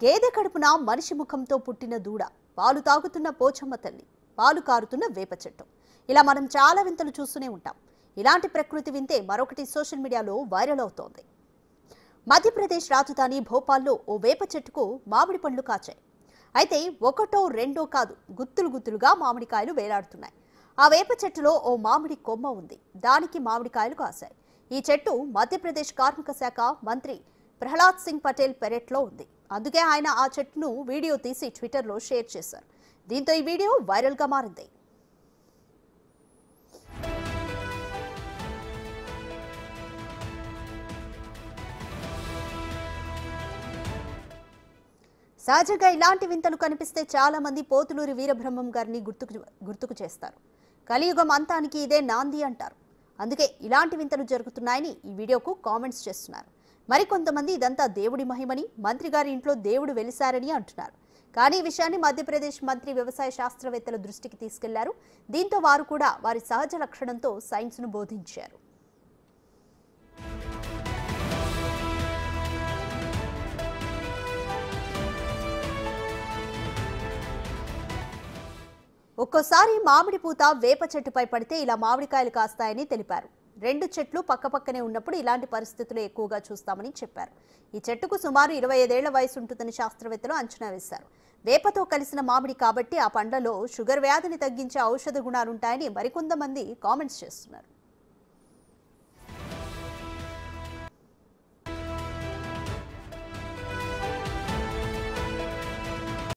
గేదె కడుపున మనిషి ముఖంతో పుట్టిన దూడ, పాలు తాగుతున్న పోచమ్మ తల్లి, పాలు కారుతున్న వేప చెట్టు, ఇలా మనం చాలా వింతలు చూస్తూనే ఉంటాం. ఇలాంటి ప్రకృతి వింతే మరొకటి సోషల్ మీడియాలో వైరల్ అవుతోంది. మధ్యప్రదేశ్ రాజధాని భోపాల్లో ఓ వేప చెట్టుకు మామిడి పండ్లు కాచాయి. అయితే ఒకటో రెండో కాదు, గుత్తులు గుత్తులుగా మామిడికాయలు వేలాడుతున్నాయి. ఆ వేప చెట్టులో ఓ మామిడి కొమ్మ ఉంది, దానికి మామిడికాయలు కాశాయి. ఈ చెట్టు మధ్యప్రదేశ్ కార్మిక శాఖ మంత్రి ప్రహ్లాద్ సింగ్ పటేల్ పెరట్లో ఉంది. అందుకే ఆయన ఆ చెట్టును వీడియో తీసి ట్విట్టర్లో షేర్ చేశారు. దీంతో ఈ వీడియో వైరల్గా మారింది. సహజంగా ఇలాంటి వింతలు కనిపిస్తే చాలా మంది పోతులూరి వీరబ్రహ్మం గారిని గుర్తుకు చేస్తారు. కలియుగం అంతానికి ఇదే నాంది అంటారు. అందుకే ఇలాంటి వింతలు జరుగుతున్నాయని ఈ వీడియోకు కామెంట్స్ చేస్తున్నారు. మరికొంతమంది ఇదంతా దేవుడి మహిమని, మంత్రి గారి ఇంట్లో దేవుడు వెలిశారని అంటున్నారు. కానీ ఈ విషయాన్ని మధ్యప్రదేశ్ మంత్రి వ్యవసాయ శాస్త్రవేత్తల దృష్టికి తీసుకెళ్లారు. దీంతో వారు కూడా వారి సహజ లక్షణంతో సైన్స్ను బోధించారు. ఒక్కోసారి మామిడి పూత వేప చెట్టుపై పడితే ఇలా మామిడికాయలు కాస్తాయని తెలిపారు. రెండు చెట్లు పక్కపక్కనే ఉన్నప్పుడు ఇలాంటి పరిస్థితులు ఎక్కువగా చూస్తామని చెప్పారు. ఈ చెట్టుకు సుమారు 25 ఏళ్ల వయసు ఉంటుందని శాస్త్రవేత్తలు అంచనా వేశారు. వేపతో కలిసిన మామిడి కాబట్టి ఆ పండ్లలో షుగర్ వ్యాధిని తగ్గించే ఔషధ గుణాలుంటాయని మరికొంతమంది కామెంట్స్ చేస్తున్నారు.